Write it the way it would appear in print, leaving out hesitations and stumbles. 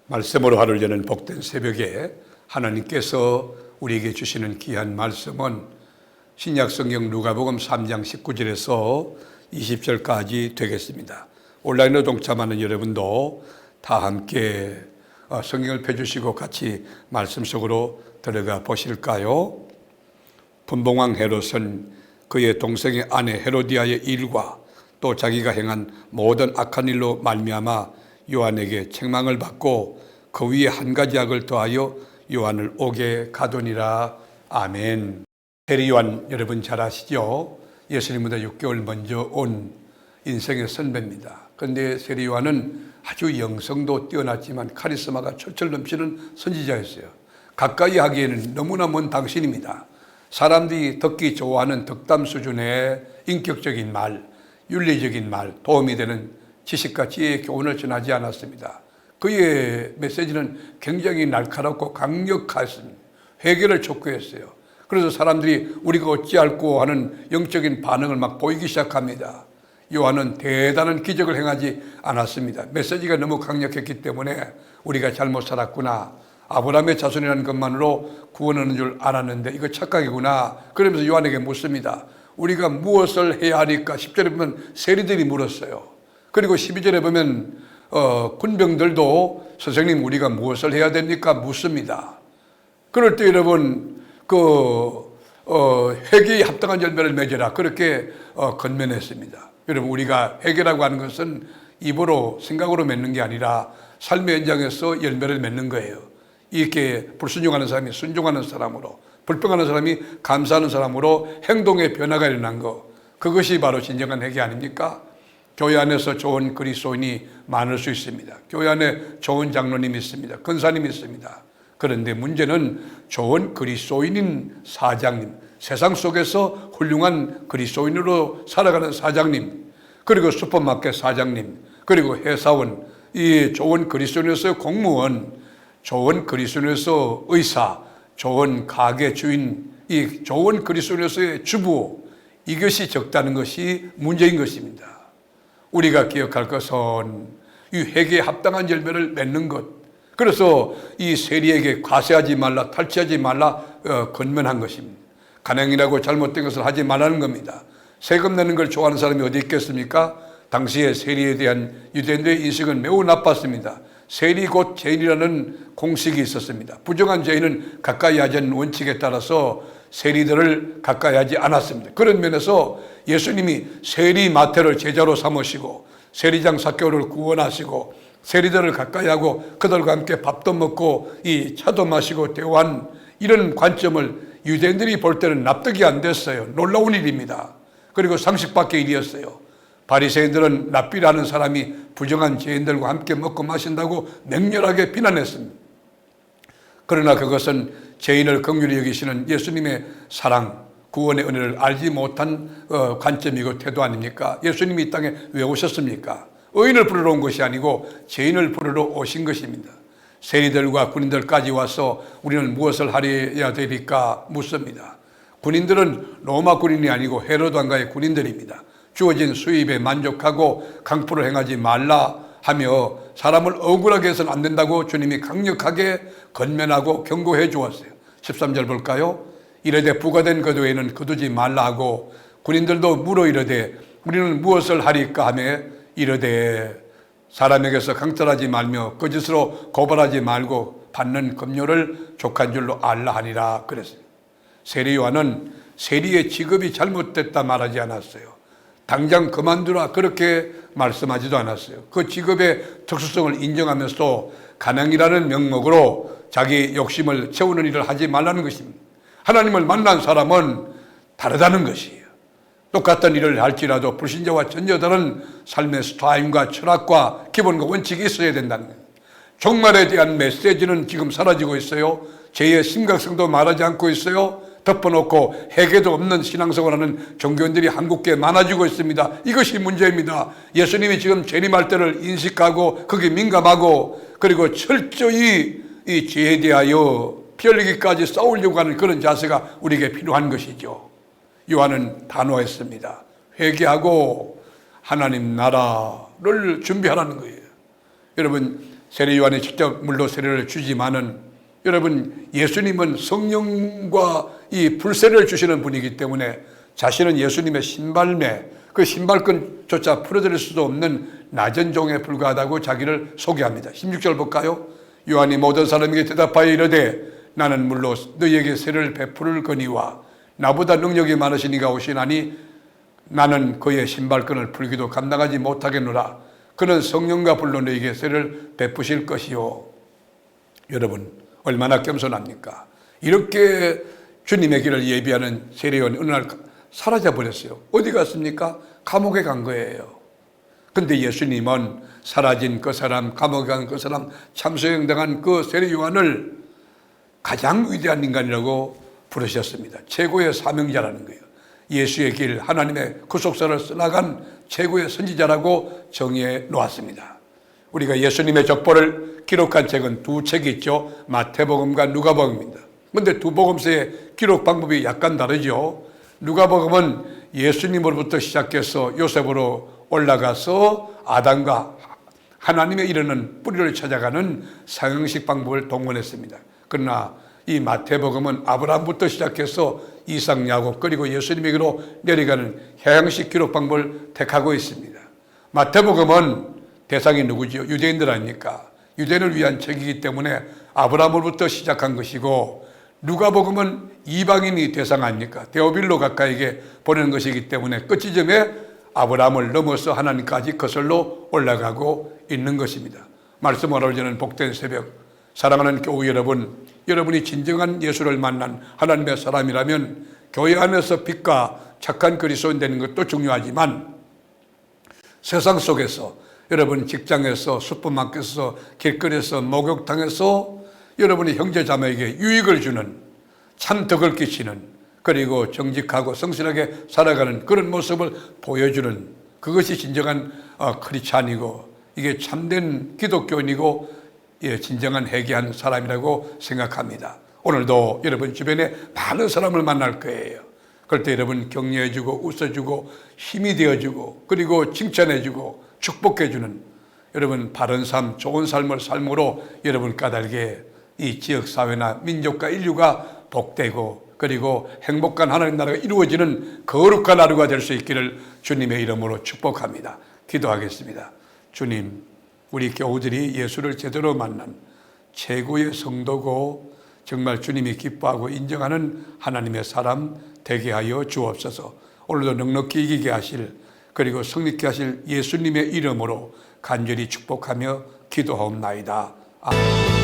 말씀으로 하루를 여는 복된 새벽에 하나님께서 우리에게 주시는 귀한 말씀은 신약성경 누가복음 3장 19절에서 20절까지 되겠습니다. 온라인으로 동참하는 여러분도 다 함께 성경을 펴주시고 같이 말씀 속으로 들어가 보실까요? 분봉왕 헤롯은 그의 동생의 아내 헤로디아의 일과 또 자기가 행한 모든 악한 일로 말미암아 요한에게 책망을 받고 그 위에 한 가지 악을 더하여 요한을 옥에 가두니라. 아멘. 세리 요한 여러분 잘 아시죠? 예수님보다 6개월 먼저 온 인생의 선배입니다. 그런데 세리 요한은 아주 영성도 뛰어났지만 카리스마가 철철 넘치는 선지자였어요. 가까이 하기에는 너무나 먼 당신입니다. 사람들이 듣기 좋아하는 덕담 수준의 인격적인 말, 윤리적인 말, 도움이 되는 지식과 지혜의 교훈을 전하지 않았습니다. 그의 메시지는 굉장히 날카롭고 강력했습니다. 회개를 촉구했어요. 그래서 사람들이 우리가 어찌할꼬 하는 영적인 반응을 막 보이기 시작합니다. 요한은 대단한 기적을 행하지 않았습니다. 메시지가 너무 강력했기 때문에 우리가 잘못 살았구나, 아브라함의 자손이라는 것만으로 구원하는 줄 알았는데 이거 착각이구나, 그러면서 요한에게 묻습니다. 우리가 무엇을 해야 하니까? 10절에 보면 세리들이 물었어요. 그리고 12절에 보면 군병들도 선생님 우리가 무엇을 해야 됩니까? 묻습니다. 그럴 때 여러분 회개에 합당한 열매를 맺으라, 그렇게 건면했습니다. 여러분, 우리가 회개라고 하는 것은 입으로 생각으로 맺는 게 아니라 삶의 현장에서 열매를 맺는 거예요. 이렇게 불순종하는 사람이 순종하는 사람으로, 불평하는 사람이 감사하는 사람으로 행동의 변화가 일어난 것, 그것이 바로 진정한 회개 아닙니까? 교회 안에서 좋은 그리스도인이 많을 수 있습니다. 교회 안에 좋은 장로님이 있습니다. 권사님이 있습니다. 그런데 문제는 좋은 그리스도인인 사장님, 세상 속에서 훌륭한 그리스도인으로 살아가는 사장님, 그리고 슈퍼마켓 사장님, 그리고 회사원, 이 좋은 그리스도인에서 공무원, 좋은 그리스도인에서 의사, 좋은 가게 주인, 이 좋은 그리스도인에서의 주부, 이것이 적다는 것이 문제인 것입니다. 우리가 기억할 것은 이 회개에 합당한 열매를 맺는 것. 그래서 이 세리에게 과세하지 말라, 탈취하지 말라 건면한 것입니다. 간행이라고 잘못된 것을 하지 말라는 겁니다. 세금 내는 걸 좋아하는 사람이 어디 있겠습니까? 당시에 세리에 대한 유대인들의 인식은 매우 나빴습니다. 세리 곧 죄인이라는 공식이 있었습니다. 부정한 죄인은 가까이 하지 않는 원칙에 따라서 세리들을 가까이 하지 않았습니다. 그런 면에서 예수님이 세리 마태를 제자로 삼으시고 세리장 삭개오를 구원하시고 세리들을 가까이 하고 그들과 함께 밥도 먹고 이 차도 마시고 대화한 이런 관점을 유대인들이 볼 때는 납득이 안 됐어요. 놀라운 일입니다. 그리고 상식 밖의 일이었어요. 바리새인들은 랍비라는 사람이 부정한 죄인들과 함께 먹고 마신다고 맹렬하게 비난했습니다. 그러나 그것은 죄인을 긍휼히 여기시는 예수님의 사랑, 구원의 은혜를 알지 못한 관점이고 태도 아닙니까? 예수님이 이 땅에 왜 오셨습니까? 의인을 부르러 온 것이 아니고 죄인을 부르러 오신 것입니다. 세리들과 군인들까지 와서 우리는 무엇을 하려야 되니까 묻습니다. 군인들은 로마 군인이 아니고 헤로드 왕가의 군인들입니다. 주어진 수입에 만족하고 강포를 행하지 말라 하며 사람을 억울하게 해서는 안 된다고 주님이 강력하게 건면하고 경고해 주었어요. 13절 볼까요? 이르되 부과된 것 외에는 거두지 말라 하고 군인들도 물어 이르되 우리는 무엇을 하리까 하며 이르되 사람에게서 강탈하지 말며 거짓으로 고발하지 말고 받는 급료를 족한 줄로 알라 하니라 그랬어요. 세리 요한은 세리의 직업이 잘못됐다 말하지 않았어요. 당장 그만두라 그렇게 말씀하지도 않았어요. 그 직업의 특수성을 인정하면서도 간행이라는 명목으로 자기 욕심을 채우는 일을 하지 말라는 것입니다. 하나님을 만난 사람은 다르다는 것이에요. 똑같은 일을 할지라도 불신자와 전혀 다른 삶의 스타일과 철학과 기본과 원칙이 있어야 된다는 거예요. 종말에 대한 메시지는 지금 사라지고 있어요. 죄의 심각성도 말하지 않고 있어요. 덮어놓고 회개도 없는 신앙생활하는 종교인들이 한국계에 많아지고 있습니다. 이것이 문제입니다. 예수님이 지금 재림할 때를 인식하고 거기에 민감하고 그리고 철저히 이 죄에 대하여 피 흘리기까지 싸우려고 하는 그런 자세가 우리에게 필요한 것이죠. 요한은 단호했습니다. 회개하고 하나님 나라를 준비하라는 거예요. 여러분, 세례 요한이 직접 물로 세례를 주지만은 여러분 예수님은 성령과 이 불세례를 주시는 분이기 때문에 자신은 예수님의 신발매 그 신발끈조차 풀어드릴 수도 없는 낮은 종에 불과하다고 자기를 소개합니다. 16절 볼까요? 요한이 모든 사람에게 대답하여 이르되 나는 물로 너희에게 세례를 베풀을 거니와 나보다 능력이 많으신 이가 오시나니 나는 그의 신발끈을 풀기도 감당하지 못하겠노라. 그는 성령과 불로 너희에게 세례를 베푸실 것이요. 여러분 얼마나 겸손합니까? 이렇게 주님의 길을 예비하는 세례요한이 어느 날 사라져 버렸어요. 어디 갔습니까? 감옥에 간 거예요. 근데 예수님은 사라진 그 사람, 감옥에 간 그 사람, 참소형당한 그 세례요한을 가장 위대한 인간이라고 부르셨습니다. 최고의 사명자라는 거예요. 예수의 길, 하나님의 구속사를 써나간 최고의 선지자라고 정의해 놓았습니다. 우리가 예수님의 족보를 기록한 책은 두 책이 있죠. 마태복음과 누가복음입니다. 그런데 두 복음서의 기록 방법이 약간 다르죠. 누가복음은 예수님으로부터 시작해서 요셉으로 올라가서 아담과 하나님에 이르는 뿌리를 찾아가는 상형식 방법을 동원했습니다. 그러나 이 마태복음은 아브라함부터 시작해서 이삭, 야곱 그리고 예수님에게로 내려가는 해양식 기록 방법을 택하고 있습니다. 마태복음은 대상이 누구지요? 유대인들 아닙니까? 유대인을 위한 책이기 때문에 아브라함으로부터 시작한 것이고 누가복음은 이방인이 대상 아닙니까? 데오빌로 각하에게 보내는 것이기 때문에 끝지점에 아브라함을 넘어서 하나님까지 거슬러 올라가고 있는 것입니다. 말씀을 알려주는 복된 새벽, 사랑하는 교우 여러분, 여러분이 진정한 예수를 만난 하나님의 사람이라면 교회 안에서 빛과 착한 그리스도인 되는 것도 중요하지만 세상 속에서 여러분 직장에서 슈퍼마켓에서 길거리에서 목욕탕에서 여러분이 형제 자매에게 유익을 주는 참 덕을 끼치는 그리고 정직하고 성실하게 살아가는 그런 모습을 보여주는 그것이 진정한 크리스찬이고 이게 참된 기독교인이고 진정한 회개한 사람이라고 생각합니다. 오늘도 여러분 주변에 많은 사람을 만날 거예요. 그럴 때 여러분 격려해주고 웃어주고 힘이 되어주고 그리고 칭찬해주고 축복해주는 여러분 바른 삶, 좋은 삶을 삶으로 여러분 까닭에 이 지역사회나 민족과 인류가 복되고 그리고 행복한 하나님 나라가 이루어지는 거룩한 하루가 될 수 있기를 주님의 이름으로 축복합니다. 기도하겠습니다. 주님, 우리 교우들이 예수를 제대로 만난 최고의 성도고 정말 주님이 기뻐하고 인정하는 하나님의 사람 되게 하여 주옵소서. 오늘도 넉넉히 이기게 하실 그리고 성립케 하실 예수님의 이름으로 간절히 축복하며 기도하옵나이다. 아멘.